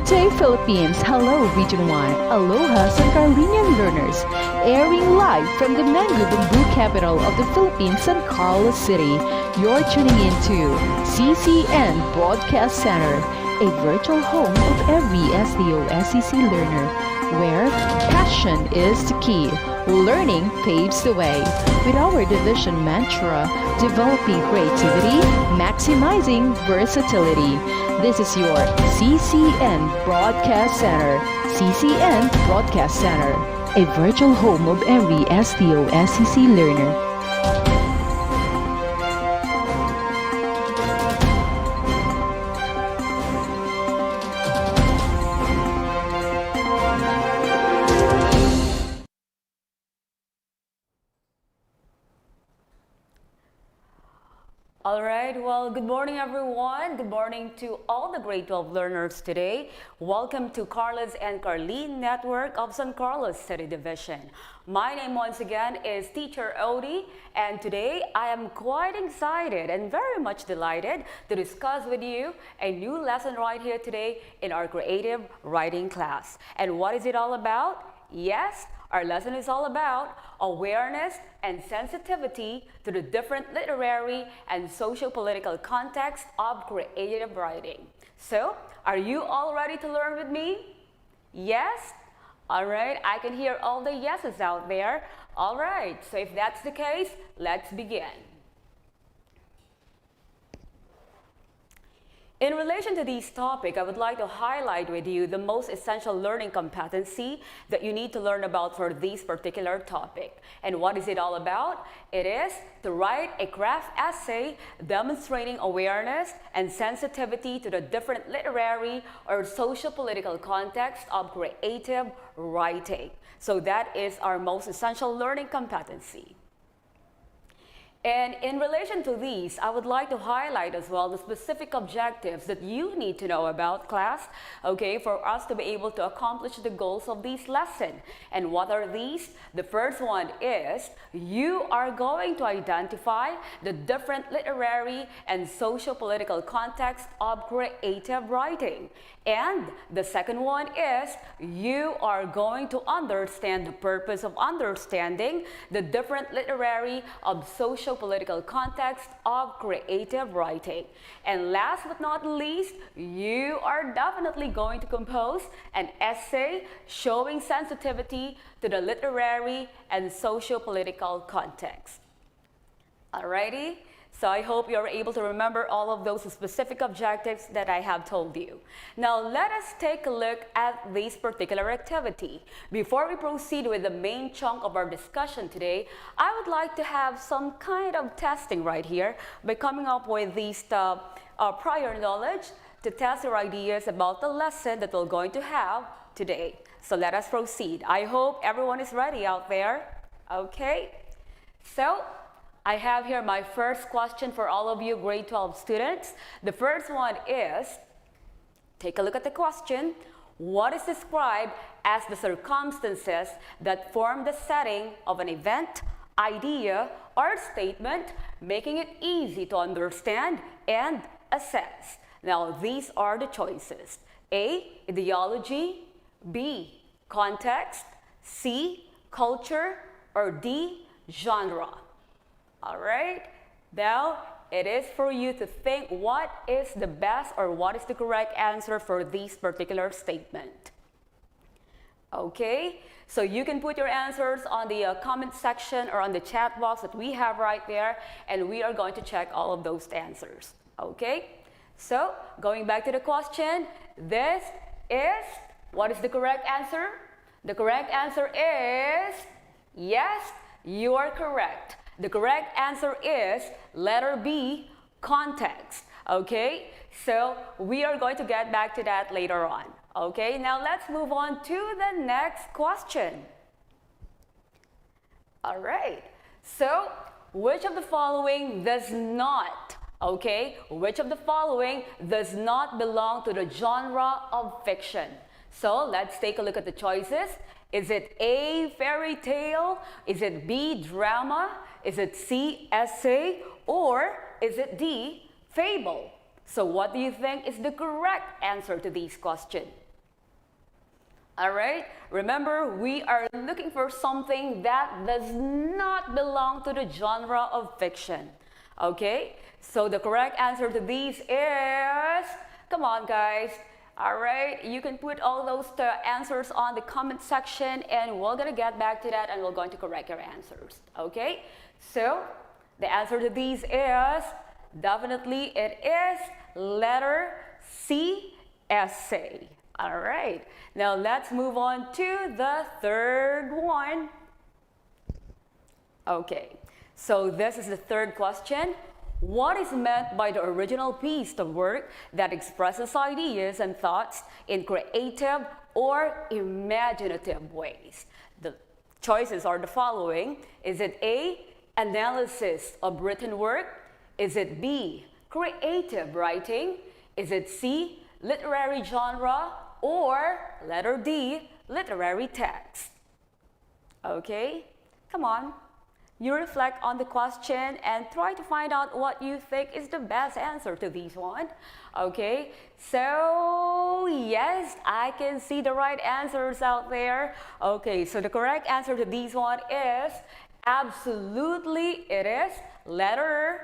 Good day, Philippines. Hello, Region 1. Aloha, San Carlinian learners. Airing live from the Mango Bamboo capital of the Philippines, San Carlos City. You're tuning into CCN Broadcast Center, a virtual home of every SDO-SEC learner, where passion is the key. Learning paves the way. With our division mantra, developing creativity, maximizing versatility. This is your CCN Broadcast Center. CCN Broadcast Center, a virtual home of every SDO-SEC learner. All right, well, good morning, everyone. Good morning to all the grade 12 learners today. Welcome to Carlos and Carlene Network of San Carlos City Division. My name once again is Teacher Odie, and today I am quite excited and very much delighted to discuss with you a new lesson right here today in our creative writing class. And what is it all about? Yes, our lesson is all about awareness and sensitivity to the different literary and socio-political context of creative writing. So, are you all ready to learn with me? Yes? All right, I can hear all the yeses out there. All right, so if that's the case, let's begin. In relation to this topic, I would like to highlight with you the most essential learning competency that you need to learn about for this particular topic. And what is it all about? It is to write a craft essay demonstrating awareness and sensitivity to the different literary or socio-political context of creative writing. So that is our most essential learning competency. And in relation to these, I would like to highlight as well the specific objectives that you need to know about, class, okay, for us to be able to accomplish the goals of this lesson. And what are these? The first one is you are going to identify the different literary and socio-political context of creative writing. And the second one is you are going to understand the purpose of understanding the different literary of socio-political context of creative writing. And last but not least, you are definitely going to compose an essay showing sensitivity to the literary and socio-political context. Alrighty? So I hope you're able to remember all of those specific objectives that I have told you. Now let us take a look at this particular activity. Before we proceed with the main chunk of our discussion today, I would like to have some kind of testing right here by coming up with these prior knowledge to test your ideas about the lesson that we're going to have today. So let us proceed. I hope everyone is ready out there. Okay, so I have here my first question for all of you grade 12 students. The first one is, take a look at the question. What is described as the circumstances that form the setting of an event, idea, or statement, making it easy to understand and assess? Now, these are the choices. A, ideology. B, context. C, culture. Or D, genre. All right, now it is for you to think what is the best or what is the correct answer for this particular statement. Okay, so you can put your answers on the comment section or on the chat box that we have right there, and we are going to check all of those answers. Okay, so going back to the question, this is, what is the correct answer? The correct answer is, yes, you are correct. The correct answer is letter B, context. Okay, so we are going to get back to that later on. Okay, now let's move on to the next question. All right, so which of the following does not, okay, which of the following does not belong to the genre of fiction? So let's take a look at the choices. Is it A, fairy tale? Is it B, drama? Is it C, essay? Or is it D, fable? So what do you think is the correct answer to these questions? All right, remember, we are looking for something that does not belong to the genre of fiction. Okay, so the correct answer to these is, come on guys. All right, you can put all those answers on the comment section and we're gonna get back to that and we're going to correct your answers. Okay, so the answer to these is, definitely it is letter C, essay. All right, now let's move on to the third one. Okay, so this is the third question. What is meant by the original piece of work that expresses ideas and thoughts in creative or imaginative ways? The choices are the following. Is it A, analysis of written work? Is it B, creative writing? Is it C, literary genre? Or letter D, literary text? Okay, come on. You reflect on the question and try to find out what you think is the best answer to these one. Okay, so yes, I can see the right answers out there. Okay, so the correct answer to these one is, absolutely it is letter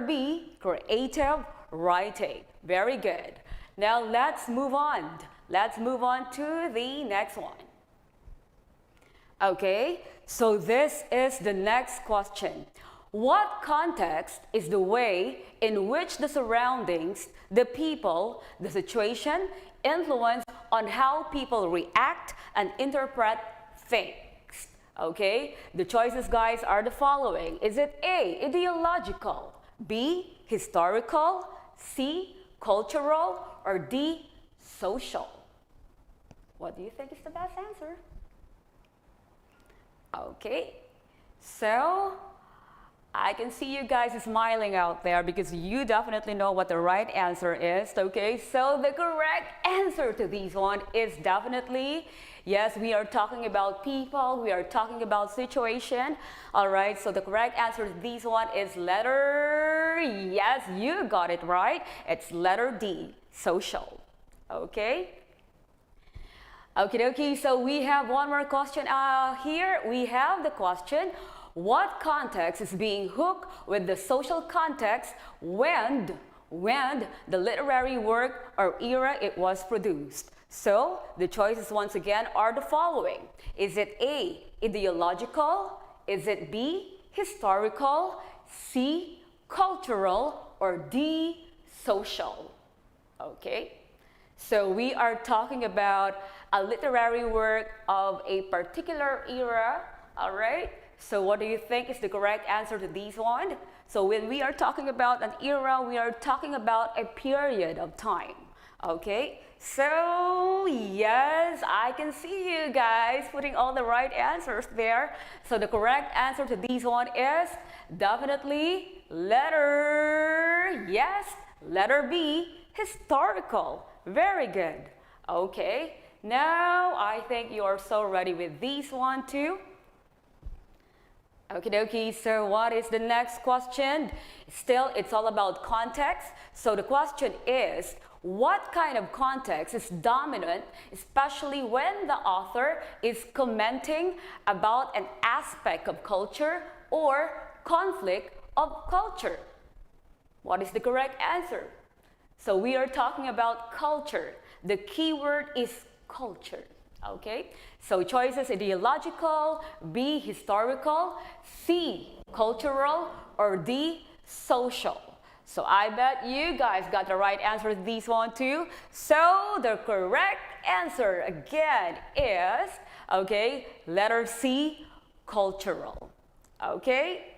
B, creative writing. Very good. Now let's move on. Let's move on to the next one. Okay, so this is the next question. What context is the way in which the surroundings, the people, the situation influence on how people react and interpret things? Okay, the choices, guys, are the following. Is it A, ideological, B, historical, C, cultural, or D, social? What do you think is the best answer? Okay, so I can see you guys smiling out there because you definitely know what the right answer is. Okay, so the correct answer to these one is definitely, yes, we are talking about people, we are talking about situation. All right, so the correct answer to these one is letter, yes, you got it right. It's letter D, social. Okay. Okie dokie, so we have one more question here. We have the question, what context is being hooked with the social context when the literary work or era it was produced? So the choices once again are the following. Is it A, ideological? Is it B, historical? C, cultural? Or D, social? Okay. So we are talking about a literary work of a particular era, all right? So what do you think is the correct answer to these one? So when we are talking about an era, we are talking about a period of time, okay? So yes, I can see you guys putting all the right answers there. So the correct answer to these one is definitely letter B, historical. Very good. Okay, now I think you are so ready with these one too. Okie dokie, so what is the next question? Still, it's all about context. So the question is, what kind of context is dominant, especially when the author is commenting about an aspect of culture or conflict of culture? What is the correct answer? So we are talking about culture. The key word is culture, okay? So choices, ideological, B, historical, C, cultural, or D, social. So I bet you guys got the right answer to these one too. So the correct answer again is, okay, letter C, cultural, okay?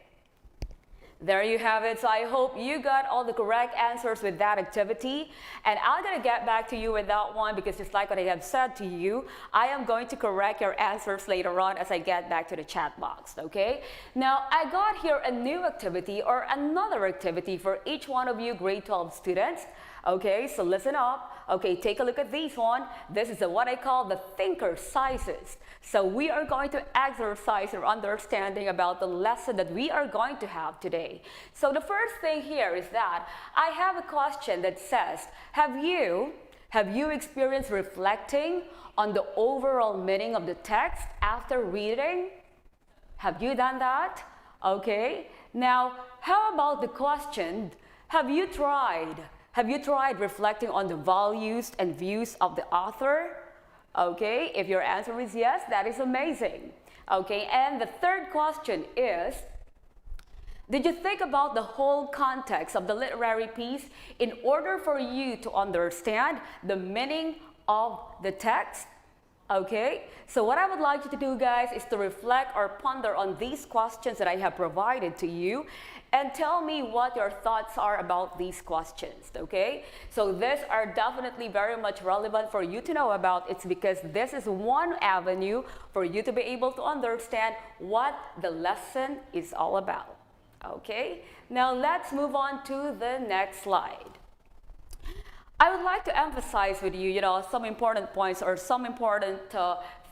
There you have it. So I hope you got all the correct answers with that activity. And I'm going to get back to you with that one because just like what I have said to you, I am going to correct your answers later on as I get back to the chat box, okay? Now, I got here a new activity or another activity for each one of you grade 12 students. Okay, so listen up. Okay, take a look at this one. This is what I call the thinker sizes. So we are going to exercise our understanding about the lesson that we are going to have today. So the first thing here is that I have a question that says, have Have you experienced reflecting on the overall meaning of the text after reading? Have you done that? Okay. Now, how about the question, have you tried reflecting on the values and views of the author? Okay, if your answer is yes, that is amazing. Okay, and the third question is, did you think about the whole context of the literary piece in order for you to understand the meaning of the text? Okay, so what I would like you to do, guys, is to reflect or ponder on these questions that I have provided to you and tell me what your thoughts are about these questions, okay? So these are definitely very much relevant for you to know about. It's because this is one avenue for you to be able to understand what the lesson is all about, okay? Now let's move on to the next slide. I would like to emphasize with you, some important points or some important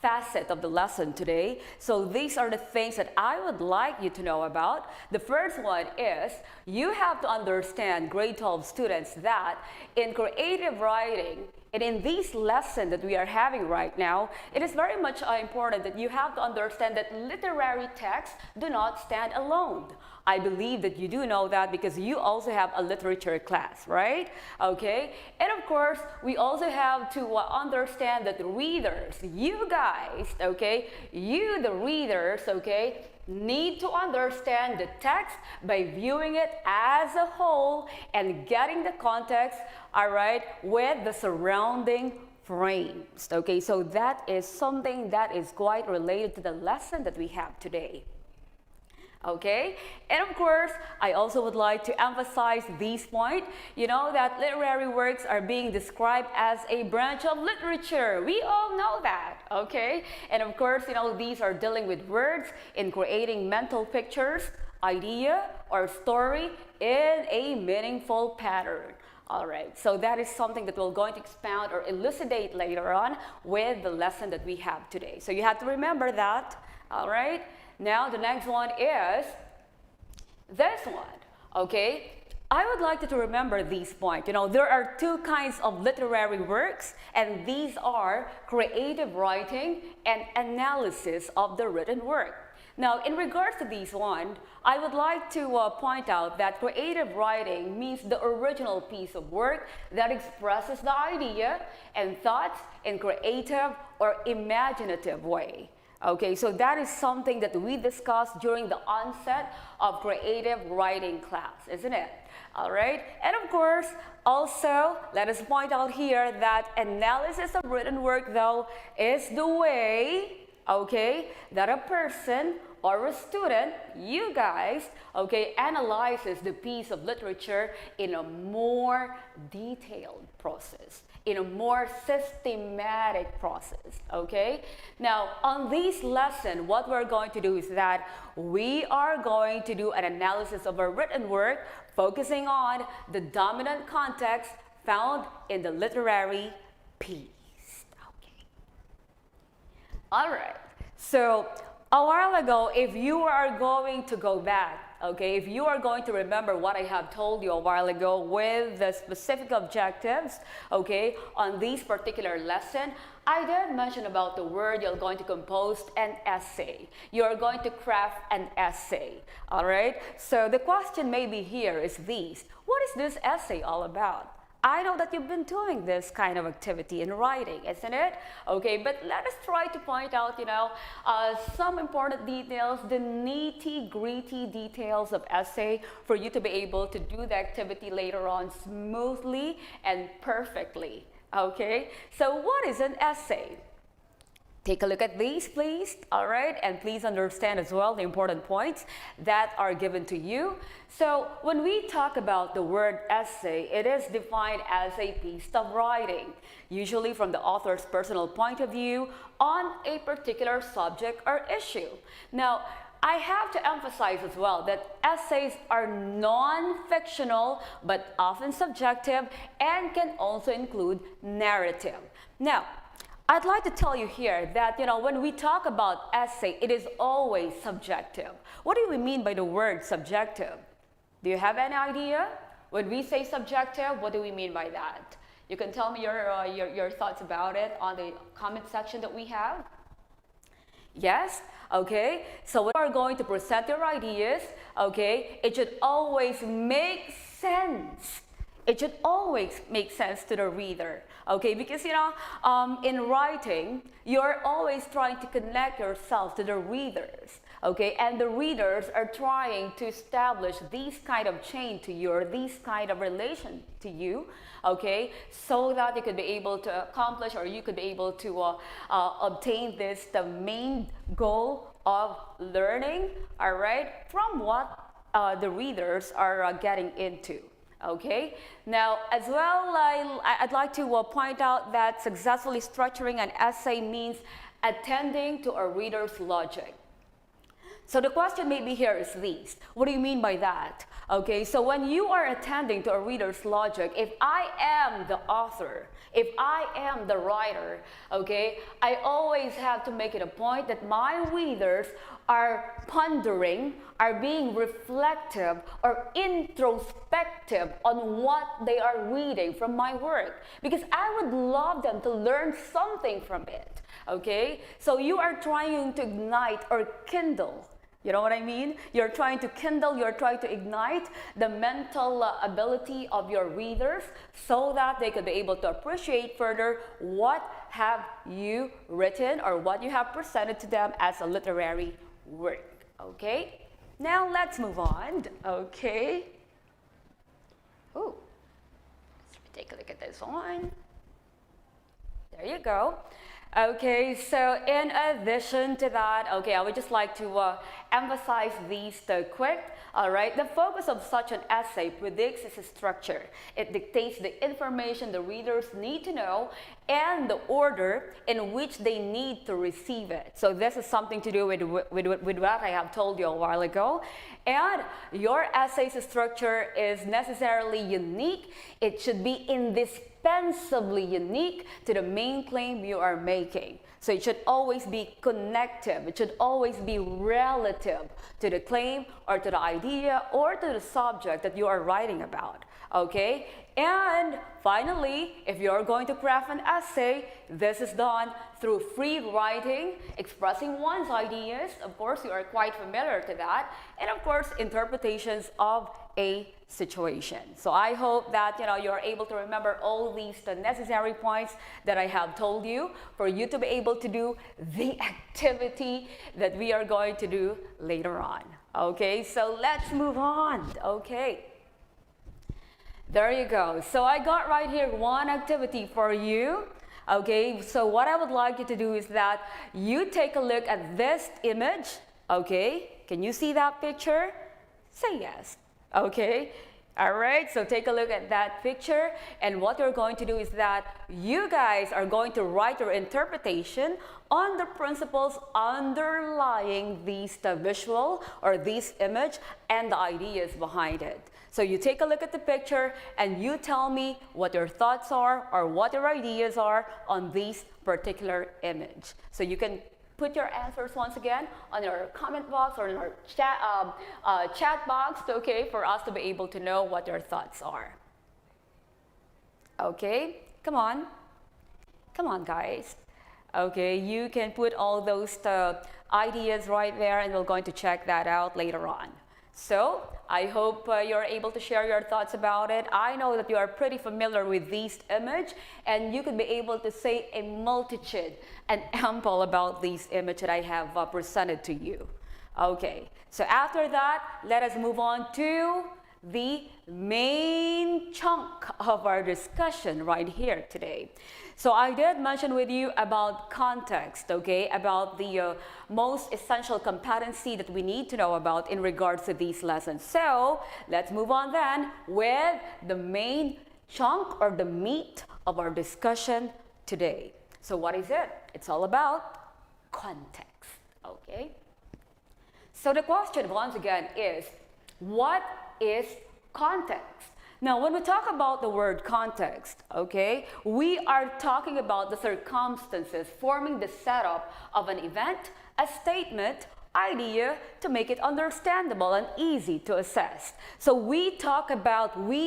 facet of the lesson today. So these are the things that I would like you to know about. The first one is you have to understand, grade 12 students, that in creative writing, and in this lesson that we are having right now, it is very much important that you have to understand that literary texts do not stand alone. I believe that you do know that because you also have a literature class, right? Okay, and of course, we also have to understand that readers, you guys, okay, you the readers, okay, need to understand the text by viewing it as a whole and getting the context, all right, with the surrounding frames. Okay, so that is something that is quite related to the lesson that we have today. Okay, and of course, I also would like to emphasize this point, that literary works are being described as a branch of literature. We all know that, okay? And of course, these are dealing with words in creating mental pictures, idea, or story in a meaningful pattern. All right, so that is something that we're going to expound or elucidate later on with the lesson that we have today. So you have to remember that, all right? Now, the next one is this one, okay? I would like you to remember this point. There are two kinds of literary works, and these are creative writing and analysis of the written work. Now, in regards to this one, I would like to point out that creative writing means the original piece of work that expresses the idea and thoughts in creative or imaginative way. Okay, so that is something that we discussed during the onset of creative writing class, isn't it? All right, and of course, also, let us point out here that analysis of written work, though, is the way, okay, that a person or a student, you guys, okay, analyzes the piece of literature in a more detailed process, in a more systematic process, okay? Now, on this lesson, what we're going to do is that we are going to do an analysis of our written work, focusing on the dominant context found in the literary piece, okay? All right, so a while ago, if you are going to go back, okay, if you are going to remember what I have told you a while ago with the specific objectives, okay, on this particular lesson, I did mention about the word you're going to compose an essay. You're going to craft an essay, all right? So the question maybe here is this: what is this essay all about? I know that you've been doing this kind of activity in writing, isn't it? Okay, but let us try to point out, some important details, the nitty-gritty details of essay for you to be able to do the activity later on smoothly and perfectly, okay? So what is an essay? Take a look at these, please, all right? And please understand as well the important points that are given to you. So when we talk about the word essay, it is defined as a piece of writing, usually from the author's personal point of view on a particular subject or issue. Now, I have to emphasize as well that essays are non-fictional but often subjective and can also include narrative. Now, I'd like to tell you here that, when we talk about essay, it is always subjective. What do we mean by the word subjective? Do you have any idea? When we say subjective, what do we mean by that? You can tell me your thoughts about it on the comment section that we have. Yes? Okay? So when you are going to present your ideas, okay, it should always make sense. It should always make sense to the reader, okay? Because, in writing, you're always trying to connect yourself to the readers, okay? And the readers are trying to establish these kind of chain to you, or these kind of relation to you, okay? So that you could be able to accomplish, or you could be able to obtain this, the main goal of learning, all right? From what the readers are getting into. Okay, now as well, I'd like to point out that successfully structuring an essay means attending to a reader's logic. So the question maybe here is this: what do you mean by that? Okay, so when you are attending to a reader's logic, if I am the author, if I am the writer, okay, I always have to make it a point that my readers are pondering, are being reflective or introspective on what they are reading from my work, because I would love them to learn something from it. Okay, so you are trying to ignite or kindle, you know what I mean? You're trying to kindle, you're trying to ignite the mental ability of your readers so that they could be able to appreciate further what have you written or what you have presented to them as a literary work. Okay, now let's move on. Okay, oh, let's take a look at this one. There you go. Okay, so in addition to that, okay, I would just like to emphasize these quick. All right, the focus of such an essay predicts its structure. It dictates the information the readers need to know and the order in which they need to receive it. So this is something to do with what I have told you a while ago. And your essay's structure is necessarily unique. It should be indispensably unique to the main claim you are making. So it should always be connective. It should always be relative to the claim or to the idea or to the subject that you are writing about. Okay? And finally, if you're going to craft an essay, this is done through free writing, expressing one's ideas. Of course, you are quite familiar to that. And of course, interpretations of a situation. So I hope that you're able to remember all these necessary points that I have told you for you to be able to do the activity that we are going to do later on. Okay, so let's move on. Okay. There you go. So I got right here one activity for you. Okay, so what I would like you to do is that you take a look at this image. Okay, can you see that picture? Say yes. Okay, all right, so take a look at that picture, and what you're going to do is that you guys are going to write your interpretation on the principles underlying these visual or this image and the ideas behind it. So you take a look at the picture and you tell me what your thoughts are or what your ideas are on this particular image. So you can put your answers once again on your comment box or in our chat box, okay, for us to be able to know what your thoughts are. Okay, come on guys. Okay, you can put all those ideas right there, and we're going to check that out later on. So I hope you're able to share your thoughts about it. I know that you are pretty familiar with this image, and you could be able to say a multitude and ample about this image that I have presented to you. Okay, so after that, let us move on to the main chunk of our discussion right here today. So I did mention with you about context, okay, about the most essential competency that we need to know about in regards to these lessons. So let's move on then with the main chunk or the meat of our discussion today. So what is it? It's all about context, okay? So the question once again is, what is context? Now, when we talk about the word context, okay, we are talking about the circumstances forming the setup of an event, a statement, idea to make it understandable and easy to assess. So we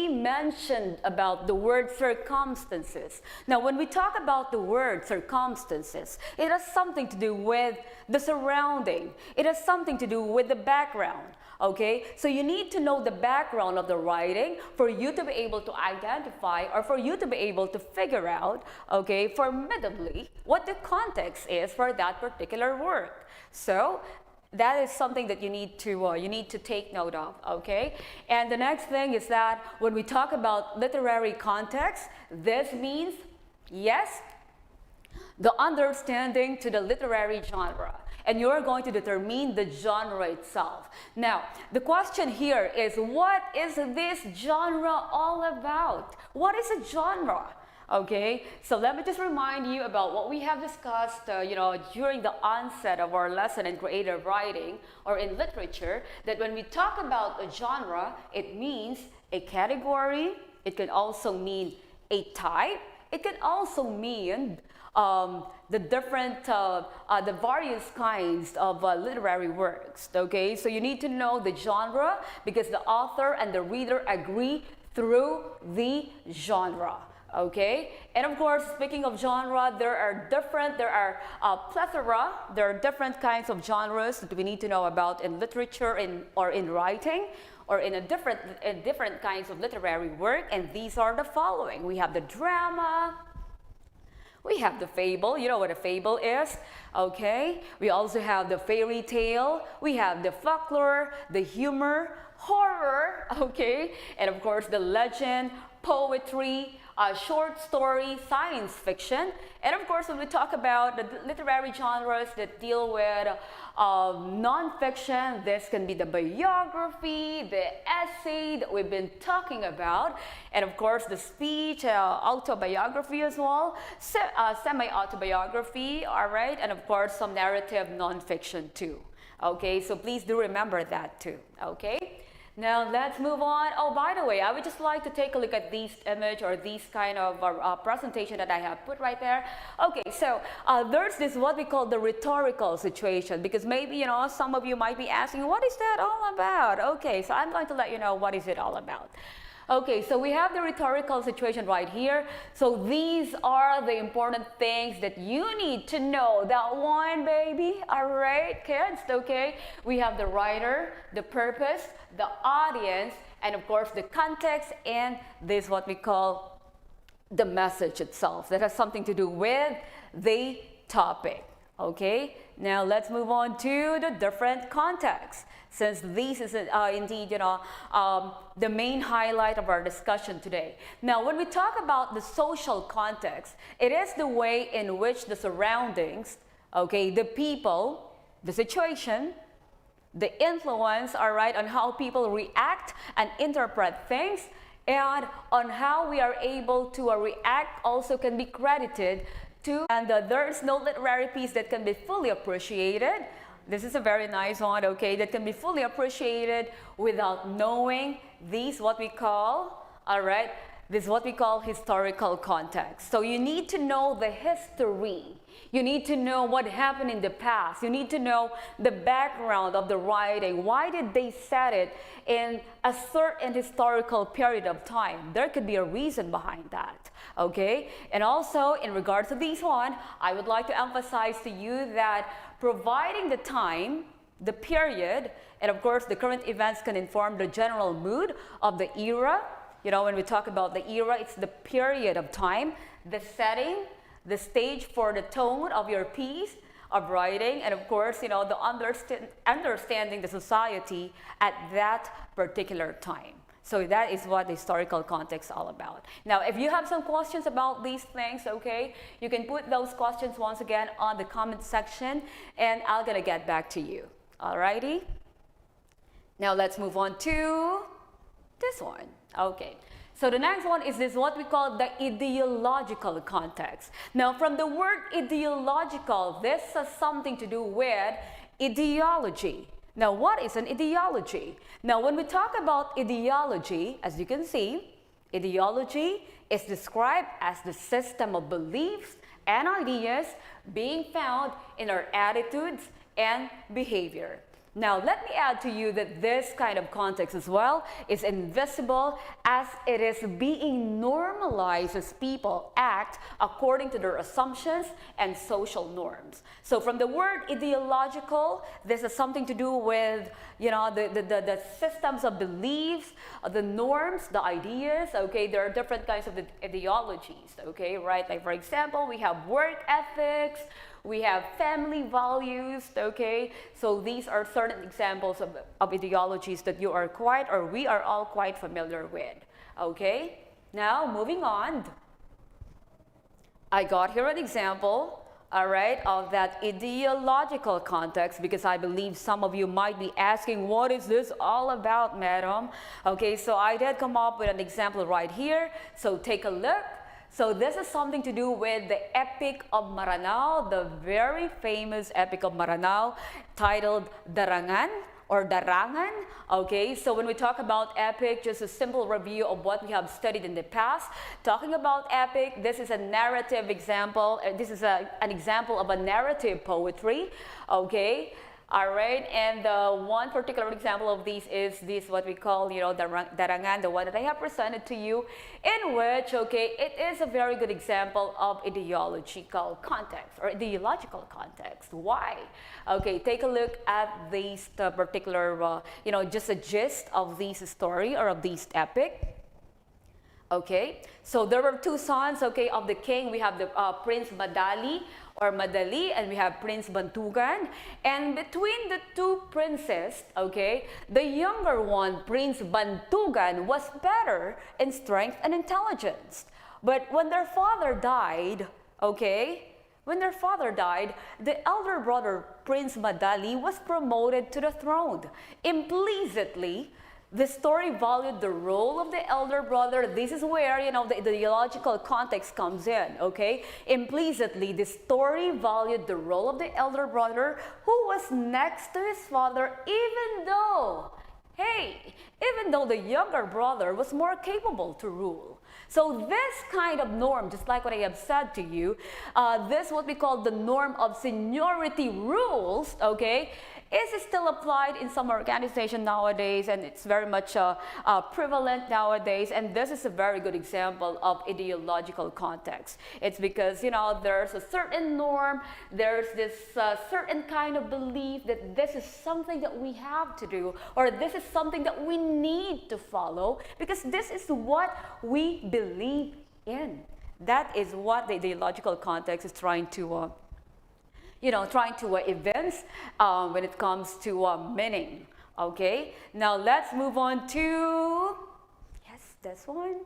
mentioned about the word circumstances. Now, when we talk about the word circumstances, it has something to do with the surrounding. It has something to do with the background. Okay, so you need to know the background of the writing for you to be able to identify or for you to be able to figure out, okay, formidably what the context is for that particular work. So that is something that you need to take note of, okay? And the next thing is that when we talk about literary context, this means, yes, the understanding to the literary genre. And you're going to determine the genre itself. Now, the question here is, what is this genre all about? What is a genre? Okay, so let me just remind you about what we have discussed, during the onset of our lesson in creative writing or in literature, that when we talk about a genre, it means a category. It can also mean a type. It can also mean the various kinds of literary works, okay? So you need to know the genre because the author and the reader agree through the genre, okay? And of course, speaking of genre, there are different kinds of genres that we need to know about in literature or in writing, or in different kinds of literary work, and these are the following. We have the drama, we have the fable, you know what a fable is, okay? We also have the fairy tale, we have the folklore, the humor, horror, okay? And of course the legend, poetry, short story, science fiction. And of course when we talk about the literary genres that deal with non-fiction, this can be the biography, the essay that we've been talking about, and of course the speech, autobiography as well, semi-autobiography, all right, and of course some narrative non-fiction too. Okay, so please do remember that too, okay? Now let's move on. Oh, by the way, I would just like to take a look at these image or these kind of presentation that I have put right there. Okay, so there's this what we call the rhetorical situation, because maybe, some of you might be asking, what is that all about? Okay, so I'm going to let you know what is it all about. Okay, so we have the rhetorical situation right here. So these are the important things that you need to know. That one, baby. All right, kids, okay? We have the writer, the purpose, the audience, and of course the context, and this what we call the message itself that has something to do with the topic. Okay, now let's move on to the different contexts, since this is indeed the main highlight of our discussion today. Now when we talk about the social context, it is the way in which the surroundings, okay, the people, the situation, the influence, all right, on how people react and interpret things, and on how we are able to react also can be credited to. And there's no literary piece that can be fully appreciated. This is a very nice one, okay, that can be fully appreciated without knowing these what we call, all right, this is what we call historical context. So you need to know the history. You need to know what happened in the past. You need to know the background of the writing. Why did they set it in a certain historical period of time? There could be a reason behind that, okay? And also, in regards to this one, I would like to emphasize to you that providing the time, the period, and of course the current events can inform the general mood of the era. When we talk about the era, it's the period of time, the setting, the stage for the tone of your piece of writing, and of course, the understanding the society at that particular time. So that is what the historical context is all about. Now, if you have some questions about these things, okay, you can put those questions once again on the comment section, and I'm gonna get back to you. Alrighty? Now let's move on to this one. Okay. So the next one is this what we call the ideological context. Now from the word ideological, this has something to do with ideology. Now what is an ideology? Now when we talk about ideology, as you can see, ideology is described as the system of beliefs and ideas being found in our attitudes and behavior. Now, let me add to you that this kind of context as well is invisible as it is being normalized as people act according to their assumptions and social norms. So from the word ideological, this has something to do with, the systems of beliefs, the norms, the ideas, okay? There are different kinds of ideologies, okay, right? Like, for example, we have work ethics, we have family values, okay? So these are certain examples of ideologies that you are quite, or we are all quite familiar with, okay? Now, moving on. I got here an example, all right, of that ideological context, because I believe some of you might be asking, what is this all about, madam? Okay, so I did come up with an example right here, so take a look. So this is something to do with the Epic of Maranao, the very famous Epic of Maranao, titled Darangan or Darangan. Okay, so when we talk about epic, just a simple review of what we have studied in the past. Talking about epic, this is a narrative example. This is an example of a narrative poetry. Okay. All right, and one particular example of these is this, what we call, Darangan, the one that I have presented to you, in which, okay, it is a very good example of ideological context or ideological context. Why? Okay, take a look at these particular, just a gist of this story or of this epic. Okay, so there were two sons, okay, of the king. We have the Prince Madali, and we have Prince Bantugan. And between the two princes, okay, the younger one, Prince Bantugan, was better in strength and intelligence. But when their father died, okay, the elder brother, Prince Madali, was promoted to the throne. Implicitly, the story valued the role of the elder brother. This is where, the ideological context comes in, okay? Implicitly, the story valued the role of the elder brother who was next to his father, even though the younger brother was more capable to rule. So this kind of norm, just like what I have said to you, this what we call the norm of seniority rules, okay, is still applied in some organization nowadays, and it's very much prevalent nowadays. And this is a very good example of ideological context. It's because, there's a certain norm, there's this certain kind of belief that this is something that we have to do, or this is something that we need to follow, because this is what we believe in. That is what the ideological context is trying to evince when it comes to meaning. Okay, now let's move on to, this one.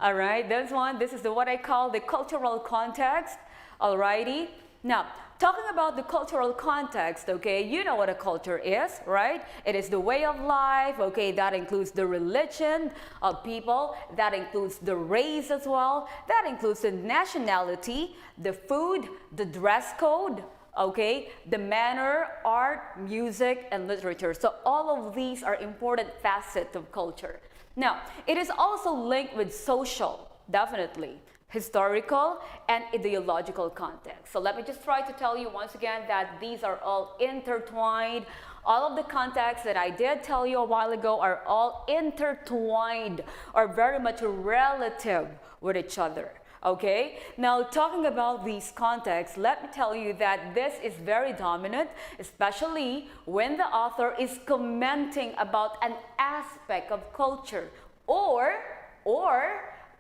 All right, this one, this is what I call the cultural context. Alrighty, now talking about the cultural context, okay, you know what a culture is, right? It is the way of life, okay, that includes the religion of people, that includes the race as well, that includes the nationality, the food, the dress code, okay, the manner, art, music, and literature. So all of these are important facets of culture. Now, it is also linked with social, definitely, historical, and ideological context. So let me just try to tell you once again that these are all intertwined. All of the contexts that I did tell you a while ago are all intertwined or very much relative with each other. Okay, now talking about these contexts, let me tell you that this is very dominant, especially when the author is commenting about an aspect of culture or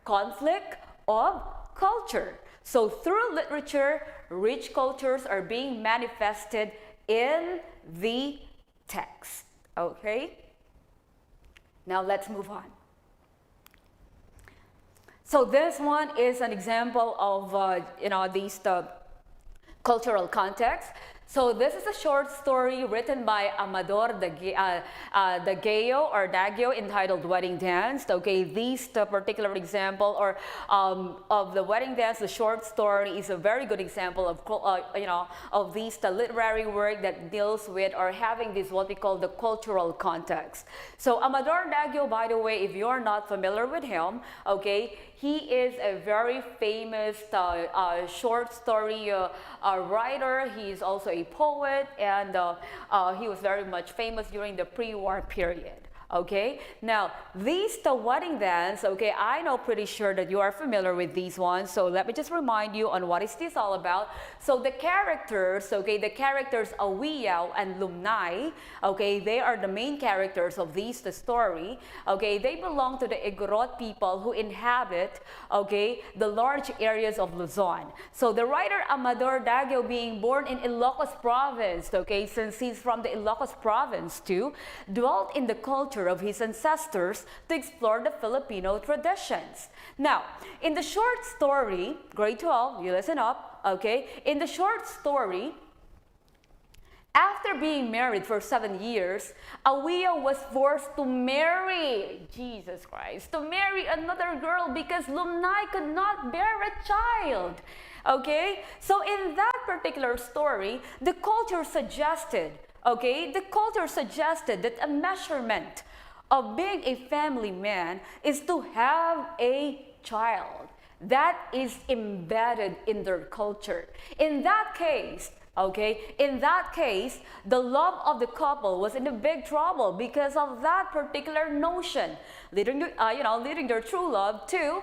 conflict of culture. So through literature, rich cultures are being manifested in the text. Okay, now let's move on. So this one is an example of, these cultural contexts. So this is a short story written by Amador Daguio entitled Wedding Dance. Okay, this particular example of the Wedding Dance, the short story, is a very good example of these literary work that deals with or having this what we call the cultural context. So Amador Daguio, by the way, if you're not familiar with him, okay, he is a very famous short story writer. He is also a poet, and he was very much famous during the pre-war period. Okay, now these the wedding dance, okay, I know pretty sure that you are familiar with these ones, so let me just remind you on what is this all about. So the characters, okay, the characters Awiyao and Lumnay, okay, they are the main characters of the story, okay, they belong to the Igorot people who inhabit, okay, the large areas of Luzon. So the writer Amador Daguio, being born in Ilocos province, okay, since he's from the Ilocos province too, dwelt in the culture of his ancestors to explore the Filipino traditions. Now, in the short story, grade 12, you listen up, okay? In the short story, after being married for 7 years, Awia was forced to marry, Jesus Christ, to marry another girl because Lumnay could not bear a child. Okay? So in that particular story, the culture suggested, okay, the culture suggested that a measurement of being a family man is to have a child. That is embedded in their culture. In that case, okay, in that case, the love of the couple was in a big trouble because of that particular notion, leading their true love to,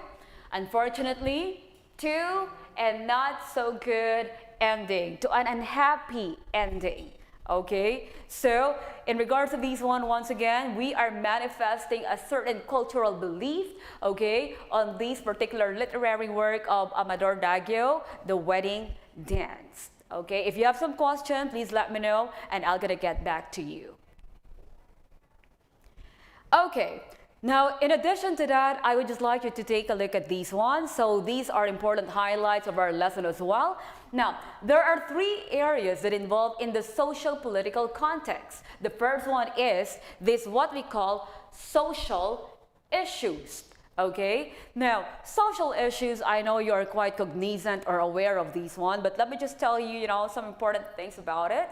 unfortunately, to a not so good ending, to an unhappy ending. Okay, so in regards to these once again, we are manifesting a certain cultural belief, okay, on this particular literary work of Amador Daguio, The Wedding Dance. Okay, if you have some question, please let me know and I'll gonna get back to you. Okay. Now, in addition to that, I would just like you to take a look at these ones. So these are important highlights of our lesson as well. Now, there are 3 areas that involve in the social-political context. The first one is this what we call social issues. Okay, now social issues, I know you're quite cognizant or aware of these one, but let me just tell you, some important things about it.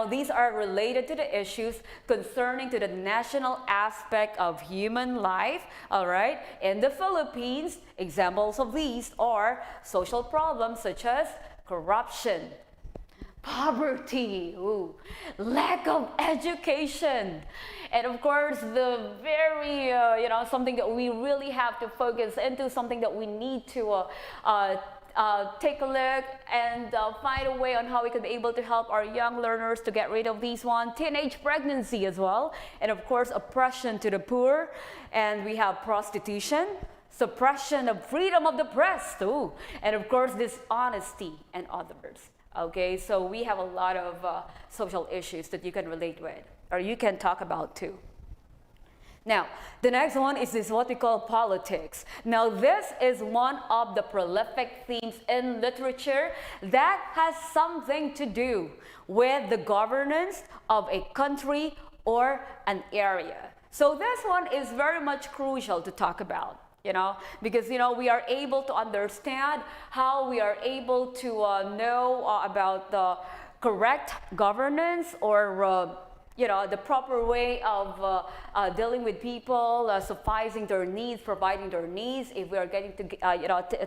These are related to the issues concerning to the national aspect of human life, all right? In the Philippines, examples of these are social problems such as corruption, poverty, lack of education, and of course the very something that we really have to focus into, something that we need to take a look and find a way on how we could be able to help our young learners to get rid of these teenage pregnancy as well, and of course oppression to the poor, and we have prostitution, suppression of freedom of the press too, and of course dishonesty and others. Okay, so we have a lot of social issues that you can relate with, or you can talk about too. Now, the next one is this what we call politics. Now, this is one of the prolific themes in literature that has something to do with the governance of a country or an area. So this one is very much crucial to talk about. Because, we are able to understand how we are able to know about the correct governance or, the proper way of dealing with people, sufficing their needs, providing their needs, if we are getting to,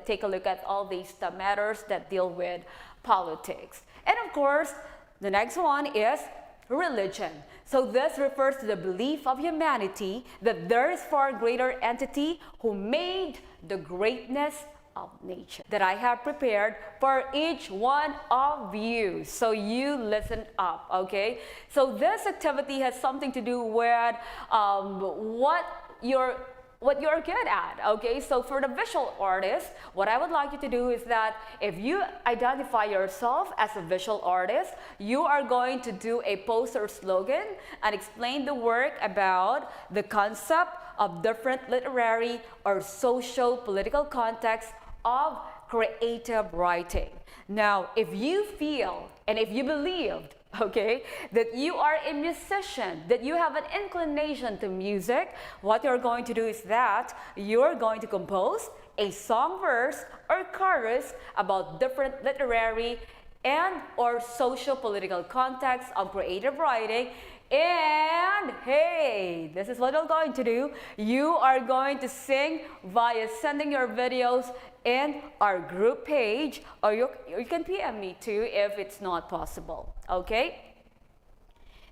take a look at all these matters that deal with politics. And of course, the next one is religion. So this refers to the belief of humanity that there is far greater entity who made the greatness of nature that I have prepared for each one of you. So you listen up, okay? So this activity has something to do with what you're good at, okay? So for the visual artist, what I would like you to do is that if you identify yourself as a visual artist, you are going to do a poster slogan and explain the work about the concept of different literary or socio-political contexts of creative writing. Now, if you feel and if you believed, okay, that you are a musician, that you have an inclination to music, what you're going to do is that you're going to compose a song verse or chorus about different literary and or socio-political contexts of creative writing, and hey, this is what you're going to do. You are going to sing via sending your videos in our group page, or you can PM me too if it's not possible, okay?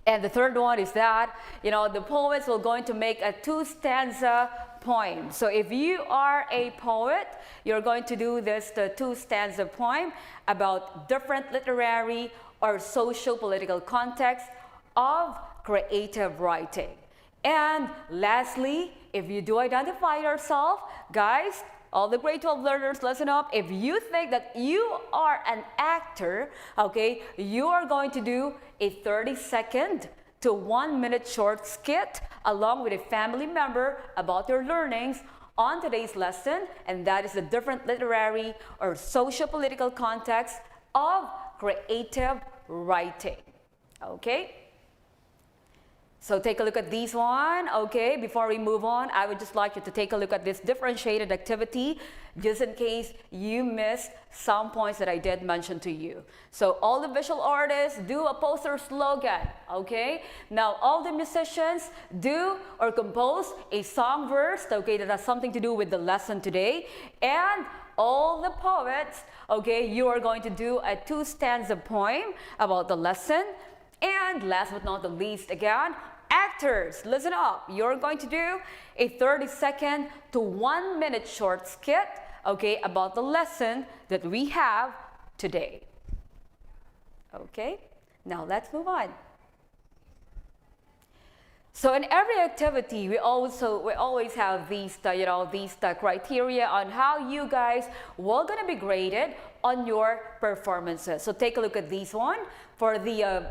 And the third one is that, the poets will going to make a 2-stanza poem. So if you are a poet, you're going to do the 2-stanza poem about different literary or socio-political context of creative writing. And lastly, if you do identify yourself, guys, all the grade 12 learners, listen up. If you think that you are an actor, okay, you are going to do a 30-second to 1-minute short skit along with a family member about your learnings on today's lesson, and that is the different literary or socio-political context of creative writing, okay? So take a look at these one, okay? Before we move on, I would just like you to take a look at this differentiated activity just in case you missed some points that I did mention to you. So all the visual artists do a poster slogan, okay? Now all the musicians do or compose a song verse, okay, that has something to do with the lesson today. And all the poets, okay, you are going to do a 2-stanza poem about the lesson. And last but not the least, again, actors, listen up. You're going to do a 30-second to 1-minute short skit, okay, about the lesson that we have today. Okay, now let's move on. So in every activity, we always have these criteria on how you guys will gonna be graded on your performances. So take a look at these one. For the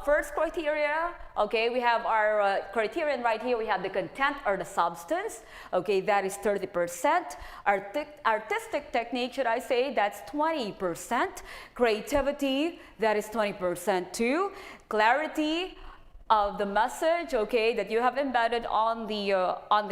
first criteria, okay, we have our criterion right here. We have the content or the substance, okay, that is 30%. Artistic technique, should I say, that's 20%. Creativity, that is 20% too. Clarity of the message, okay, that you have embedded on the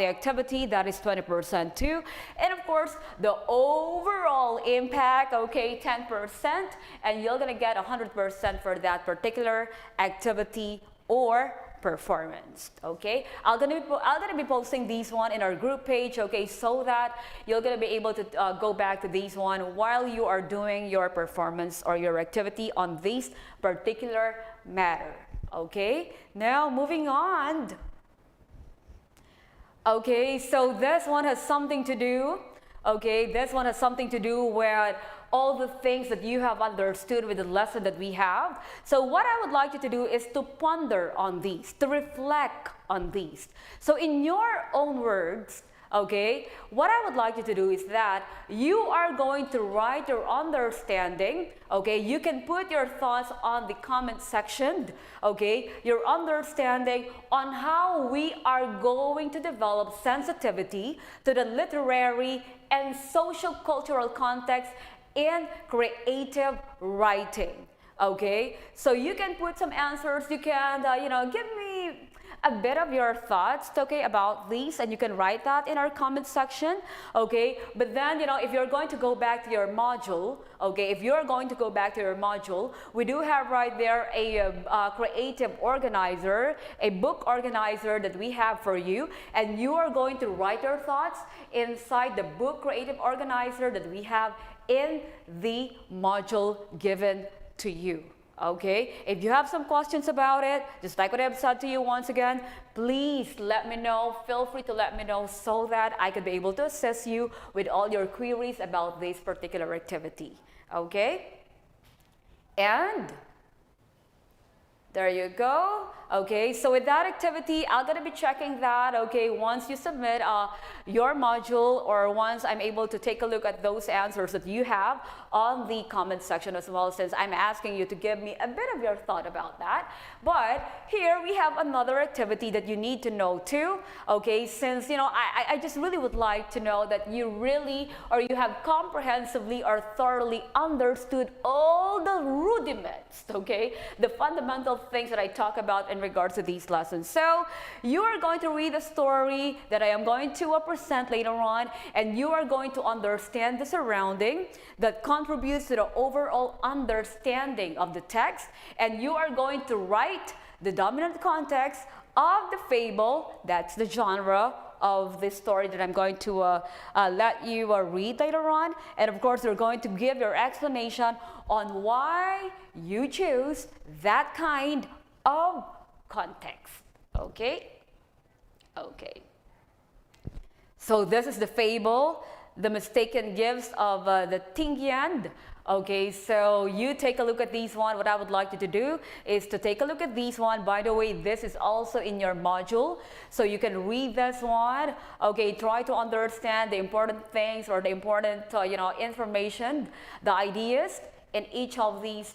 activity, that is 20% too. And of course, the overall impact, okay, 10%, and you're gonna get 100% for that particular activity or performance, okay? I'm gonna be posting these one in our group page, okay, so that you're gonna be able to go back to these one while you are doing your performance or your activity on this particular matter. Okay, now moving on. Okay, so this one has something to do, okay, this one has something to do with all the things that you have understood with the lesson that we have. So what I would like you to do is to ponder on these, to reflect on these. So in your own words, okay, what I would like you to do is that you are going to write your understanding, okay, you can put your thoughts on the comment section, okay, your understanding on how we are going to develop sensitivity to the literary and social cultural context in creative writing, okay? So you can put some answers, you can, give me a bit of your thoughts, okay, about these, and you can write that in our comment section, okay? But then, if you're going to go back to your module, okay, if you're going to go back to your module, we do have right there a creative organizer, a book organizer that we have for you, and you are going to write your thoughts inside the book creative organizer that we have in the module given to you. Okay, if you have some questions about it, just like what I've said to you once again, please let me know. Feel free to let me know so that I could be able to assist you with all your queries about this particular activity. Okay, and there you go. Okay, so with that activity, I'm gonna be checking that, okay, once you submit your module, or once I'm able to take a look at those answers that you have on the comment section as well, since I'm asking you to give me a bit of your thought about that. But here we have another activity that you need to know too, okay, since, I just really would like to know that you really, or you have comprehensively or thoroughly understood all the rudiments, okay, the fundamental things that I talk about in regards to these lessons. So you are going to read a story that I am going to present later on, and you are going to understand the surrounding that contributes to the overall understanding of the text, and you are going to write the dominant context of the fable. That's the genre of this story that I'm going to let you read later on. And of course, you're going to give your explanation on why you choose that kind of context. Okay? Okay. So this is the fable, The Mistaken Gifts of the Tingyan. Okay, so you take a look at these one. What I would like you to do is to take a look at these one. By the way, this is also in your module, so you can read this one. Okay, try to understand the important things or the important information, the ideas in each of these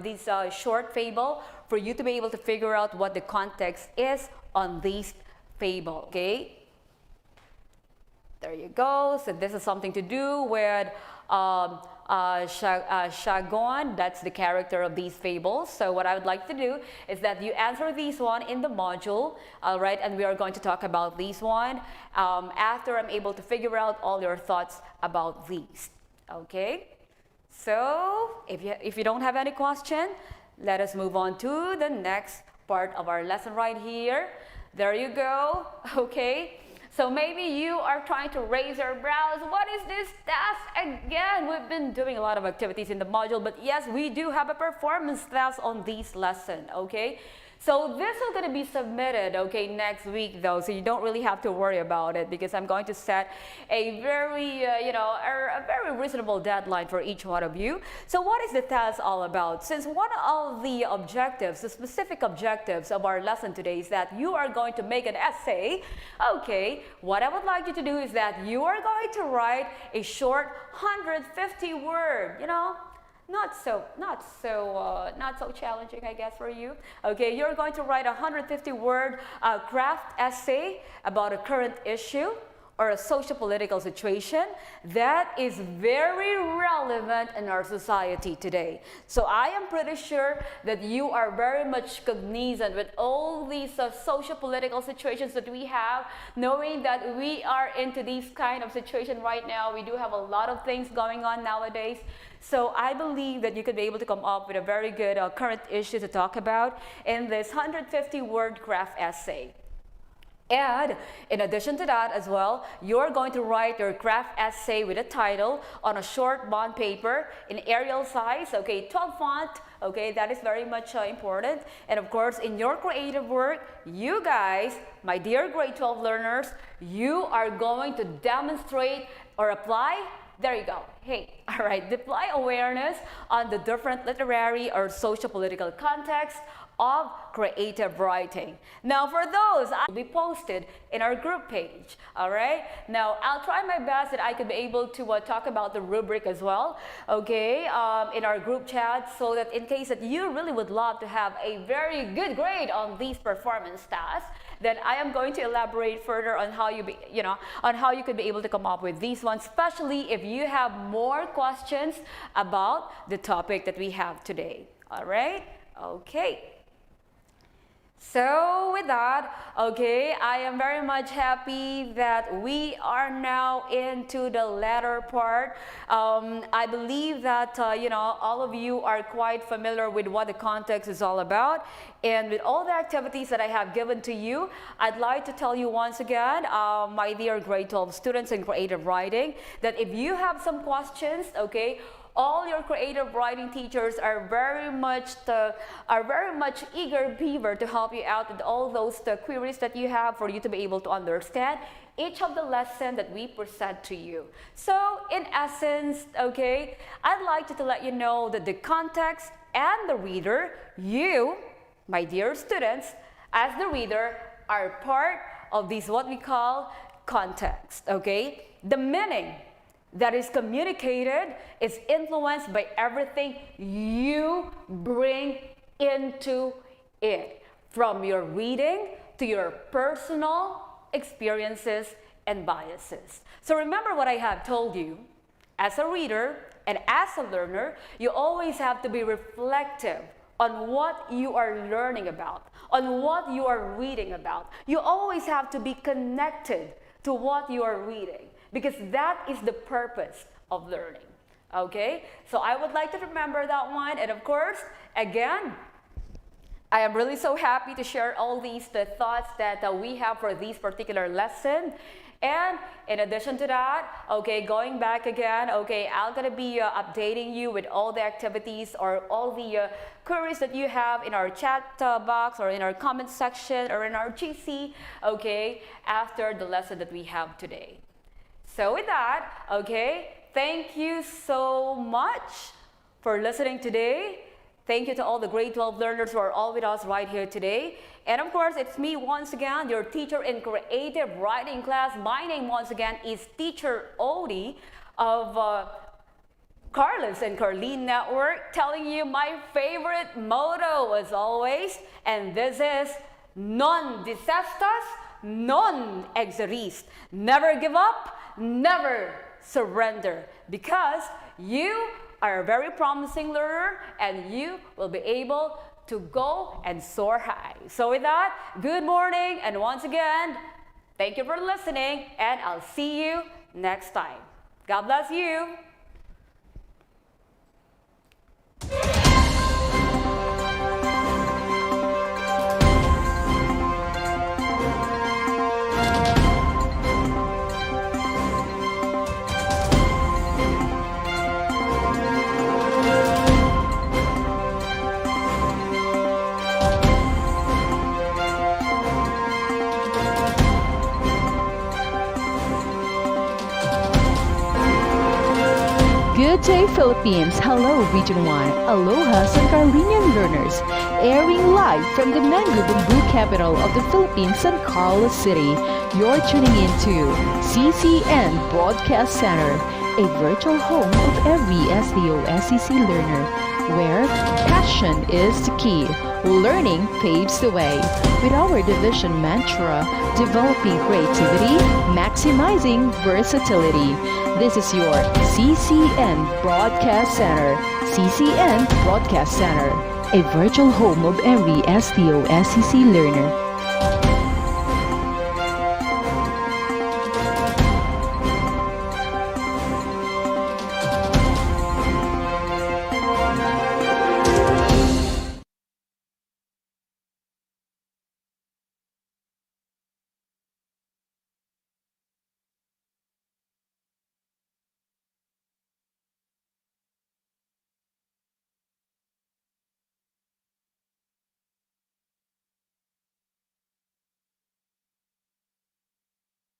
these short fable, for you to be able to figure out what the context is on these fable. Okay, there you go. So this is something to do with Shagon. That's the character of these fables. So what I would like to do is that you answer these one in the module, all right, and we are going to talk about these one after I'm able to figure out all your thoughts about these. Okay, so if you don't have any question, let us move on to the next part of our lesson right here. There you go. Okay. So maybe you are trying to raise your brows. What is this task again? We've been doing a lot of activities in the module, but yes, we do have a performance task on this lesson, okay? So this is going to be submitted, okay, next week though, so you don't really have to worry about it, because I'm going to set a very, a very reasonable deadline for each one of you. So what is the task all about? Since one of the objectives, the specific objectives of our lesson today is that you are going to make an essay, okay, what I would like you to do is that you are going to write a short 150 word, not so challenging, I guess, for you. Okay, you're going to write a 150-word craft essay about a current issue or a socio-political situation that is very relevant in our society today. So I am pretty sure that you are very much cognizant with all these socio-political situations that we have, knowing that we are into these kind of situation right now. We do have a lot of things going on nowadays. So I believe that you could be able to come up with a very good current issue to talk about in this 150-word craft essay. And in addition to that as well, you're going to write your craft essay with a title on a short bond paper in Arial size, okay, 12 font, okay, that is very much important. And of course, in your creative work, you guys, my dear grade 12 learners, you are going to demonstrate or apply. There you go. Hey, all right, apply awareness on the different literary or socio-political context of creative writing. Now, for those, I will be posted in our group page, all right? Now, I'll try my best that I could be able to talk about the rubric as well, okay, in our group chat, so that in case that you really would love to have a very good grade on these performance tasks, then I am going to elaborate further on how you could be able to come up with these ones, especially if you have more questions about the topic that we have today. All right? Okay. So with that, okay, I am very much happy that we are now into the latter part. I believe that, all of you are quite familiar with what the context is all about. And with all the activities that I have given to you, I'd like to tell you once again, my dear grade 12 students in creative writing, that if you have some questions, okay, all your creative writing teachers are very much eager beaver to help you out with all those queries that you have, for you to be able to understand each of the lesson that we present to you. So in essence, okay, I'd like to let you know that the context and the reader, you, my dear students, as the reader, are part of this what we call context, okay? The meaning that is communicated is influenced by everything you bring into it, from your reading to your personal experiences and biases. So remember what I have told you. As a reader and as a learner, you always have to be reflective on what you are learning about, on what you are reading about. You always have to be connected to what you are reading, because that is the purpose of learning, okay? So I would like to remember that one. And of course, again, I am really so happy to share all the thoughts that we have for this particular lesson. And in addition to that, okay, going back again, okay, I'm gonna be updating you with all the activities or all the queries that you have in our chat box or in our comment section or in our GC, okay, after the lesson that we have today. So with that, okay, thank you so much for listening today. Thank you to all the grade 12 learners who are all with us right here today. And of course, it's me once again, your teacher in creative writing class. My name once again is Teacher Odie of Carlos and Carlene Network, telling you my favorite motto as always. And this is, non desestas, non exeris. Never give up, never surrender. Because you are a very promising learner and you will be able to go and soar high. So with that, good morning, and once again, thank you for listening, and I'll see you next time. God bless you. Good day, Philippines. Hello, Region 1. Aloha, San Carlinian learners. Airing live from the mango bamboo capital of the Philippines, San Carlos City. You're tuning into CCN Broadcast Center, a virtual home of every SDO-SEC learner, where passion is the key. Learning paves the way. With our division mantra, developing creativity, maximizing versatility. This is your CCN Broadcast Center. CCN Broadcast Center, a virtual home of every SDO-SEC learner.